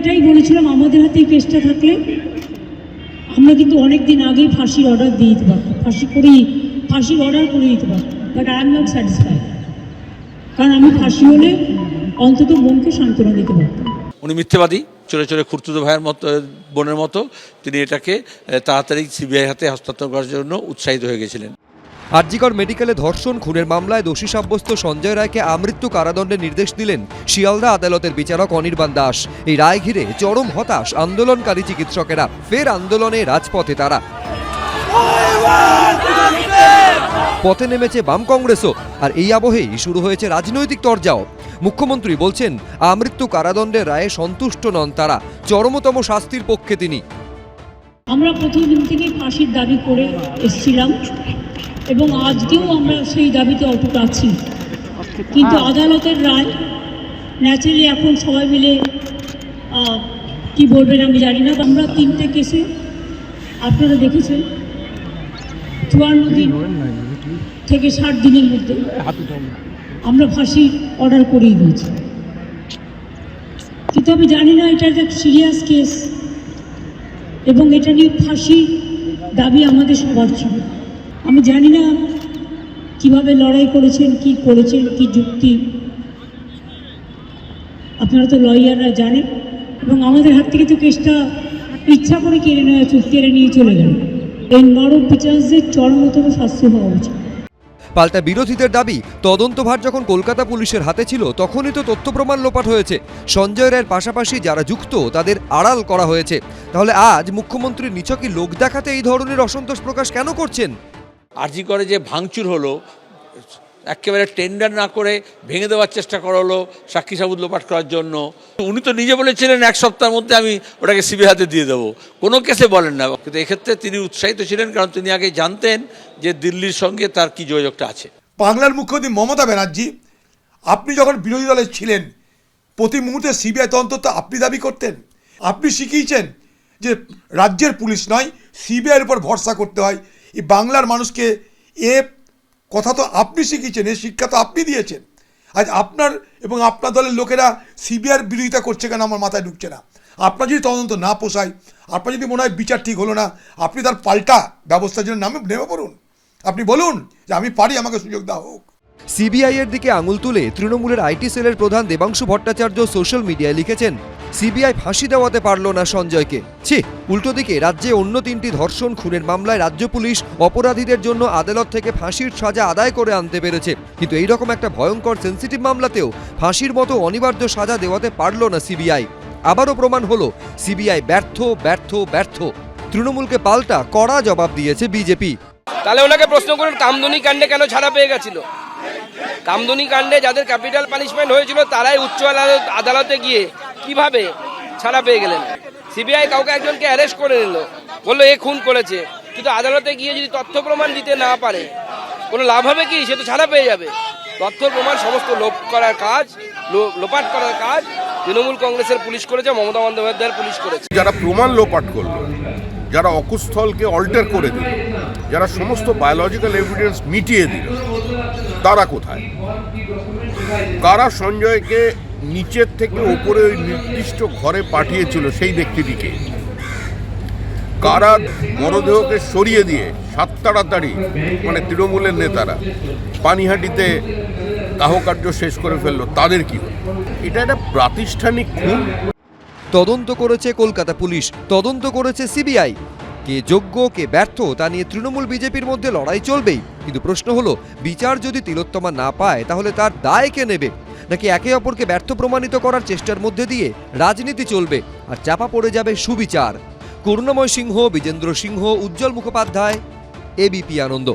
এটাই বলেছিলাম, আমাদের হাতে এই কেসটা থাকলে আমরা কিন্তু অনেক দিন আগেই ফাঁসির অর্ডার দিয়ে দিতে পারতাম, ফাঁসির অর্ডার করে দিতে পারতাম। But I am not satisfied, কারণ আমি ফাঁসি হলে অন্তত মনকে সান্ত্বনা দিতে পারতাম। উনি মিথ্যেবাদী, চলে চলে খুড়তুতো ভাইয়ের মতো, বোনের মতো তিনি এটাকে তাড়াতাড়ি সিবিআই হাতে হস্তান্তর করার জন্য উৎসাহিত হয়ে গেছিলেন। আরজিকর মেডিকেলে ধর্ষণ খুনের মামলায় দোষী সাব্যস্ত সঞ্জয় রায়কে আমৃত্যু কারাদণ্ডের নির্দেশ দিলেন শিয়ালদা আদালতের বিচারক অনির্বাণ দাস। এই রায় ঘিরে চরম হতাশ আন্দোলনকারী চিকিৎসকেরা, ফের আন্দোলনে রাজপথে তারা। পথে নেমেছে বাম কংগ্রেসও, আর এই আবহেই শুরু হয়েছে রাজনৈতিক তরজাও। মুখ্যমন্ত্রী বলছেন আমৃত্যু কারাদণ্ডের রায়ে সন্তুষ্ট নন তারা, চরমতম শাস্তির পক্ষে তিনি। আমরা প্রথম দিন থেকে ফাঁসির দাবি করে এসেছিলাম এবং আজকেও আমরা সেই দাবিতে অটুট আছি, কিন্তু আদালতের রায় ন্যাচারালি এখন সবাই মিলে কি বলবেন আমি জানি না। আমরা 3টে কেসে আপনারা দেখেছেন 54 দিন থেকে 60 দিনের মধ্যে আমরা ফাঁসি অর্ডার করেই দিয়েছি, কিন্তু আমি জানি না এটা একটা সিরিয়াস কেস এবং এটা নিয়ে ফাঁসি দাবি আমাদের সবার ছিল। আমি জানি না কিভাবে লড়াই করেছেন, কি করেছেন, কি যুক্তি, আপনারা তো লয়াররা জানেন। এবং আমাদের হাত থেকে তো কেসটা ইচ্ছা করে কেড়ে নিয়ে চলে গেল। এই নরম বিচারদের চরমতম শাস্তি হওয়া উচিত। পাল্টা বিরোধীদের দাবি, তদন্তভার যখন কলকাতা পুলিশের হাতে ছিল তখনই তো তথ্য প্রমাণ লোপাট হয়েছে। সঞ্জয় রায়ের পাশাপাশি যারা যুক্ত তাদের আড়াল করা হয়েছে। তাহলে আজ মুখ্যমন্ত্রীর নিছকই লোক দেখাতে এই ধরনের অসন্তোষ প্রকাশ কেন করছেন? আরজি করে যে ভাঙচুর হলো, একেবারে টেন্ডার না করে ভেঙে দেওয়ার চেষ্টা করা হলো সাক্ষী সাবুত লোপাট করার জন্য। উনি তো নিজে বলেছিলেন 1 সপ্তাহের মধ্যে আমি ওটাকে সিবিআই হাতে দিয়ে দেবো, কোনো কেসে বলেন না। কিন্তু এক্ষেত্রে তিনি উৎসাহিত ছিলেন, কারণ তিনি আগে জানতেন যে দিল্লির সঙ্গে তার কি যোগাযোগটা আছে। বাংলার মুখ্যমন্ত্রী মমতা ব্যানার্জি, আপনি যখন বিরোধী দলে ছিলেন প্রতি মুহূর্তে সিবিআই তদন্ত তো আপনি দাবি করতেন। আপনি শিখিয়েছেন যে রাজ্যের পুলিশ নয়, সিবিআইয়ের উপর ভরসা করতে হয়। এই বাংলার মানুষকে এ কথা তো আপনি শিখিয়েছেন, এই শিক্ষা তো আপনি দিয়েছেন। আজ আপনার এবং আপনার দলের লোকেরা সিবিআইয়ের বিরোধিতা করছে কেন আমার মাথায় ঢুকছে না। আপনার যদি তদন্ত না পোষায়, আপনার যদি মনে হয় বিচার ঠিক হলো না, আপনি তার পাল্টা ব্যবস্থার জন্য নেমে পড়ুন। আপনি বলুন যে আমি পারি, আমাকে সুযোগ দেওয়া হোক। সিবিআই এর দিকে আঙুল তুলে তৃণমূলের আইটি সেলের প্রধান দেবাংশু ভট্টাচার্য সোশ্যাল মিডিয়ায় লিখেছেন, সিবিআই ফাঁসি দেওয়াতে পারল না সঞ্জয়কে। ছি! উল্টো দিকে রাজ্যে অন্য 3টি ধর্ষণ খুনের মামলায় রাজ্য পুলিশ অপরাধীদের জন্য আদালত থেকে ফাঁসির সাজা আদায় করে আনতে পেরেছে, কিন্তু এইরকম একটা ভয়ঙ্কর সেন্সিটিভ মামলাতেও ফাঁসির মতো অনিবার্য সাজা দেওয়াতে পারল না সিবিআই। আবারও প্রমাণ হলো সিবিআই ব্যর্থ ব্যর্থ ব্যর্থ। তৃণমূলকে পাল্টা কড়া জবাব দিয়েছে বিজেপি। তাহলে ওনাকে প্রশ্ন করুন, কামদুনি কাণ্ডে কেন ছাড়া পেয়ে গেছিল? কামদুনি কাণ্ডে যাদের ক্যাপিটাল পানিশমেন্ট হয়েছিল তারাই উচ্চ আদালতে গিয়ে কিভাবে ছাড়া পেয়ে গেলেন? সিবিআই কাউকে একজনকে অ্যারেস্ট করে নিল, বললো এ খুন করেছে, কিন্তু আদালতে গিয়ে যদি তথ্য প্রমাণ দিতে না পারে কোনো লাভ হবে কি? সে তো ছাড়া পেয়ে যাবে। তথ্য প্রমাণ সমস্ত লোপাট করার কাজ তৃণমূল কংগ্রেসের পুলিশ করেছে, মমতা বন্দ্যোপাধ্যায়ের পুলিশ করেছে। যারা প্রমাণ লোপাট করলো, যারা অকুস্থলকে অল্টার করে দিল, যারা সমস্ত বায়োলজিক্যাল এভিডেন্স মিটিয়ে দিল, তারা কোথায়? কারা সঞ্জয়কে নিচের থেকে ওপরে ওই নির্দিষ্ট ঘরে পাঠিয়েছিল সেই ব্যক্তিটিকে? কারা মরদেহকে সরিয়ে দিয়ে তাড়াতাড়ি মানে তৃণমূলের নেতারা পানিহাটিতে দাহকার্য শেষ করে ফেললো, তাদের কি হলো? এটা একটা প্রাতিষ্ঠানিক খুন। তদন্ত করেছে কলকাতা পুলিশ, তদন্ত করেছে সিবিআই। কে যোগ্য কে ব্যর্থ তা নিয়ে তৃণমূল বিজেপির মধ্যে লড়াই চলবেই, কিন্তু প্রশ্ন হলো বিচার যদি তিলোত্তমা না পায় তাহলে তার দায় কে নেবে? নাকি একে অপরকে ব্যর্থ প্রমাণিত করার চেষ্টার মধ্যে দিয়ে রাজনীতি চলবে আর চাপা পড়ে যাবে সুবিচার? করুণাময় সিংহ, বিজেন্দ্র সিংহ, উজ্জ্বল মুখোপাধ্যায়, এবিপি আনন্দ।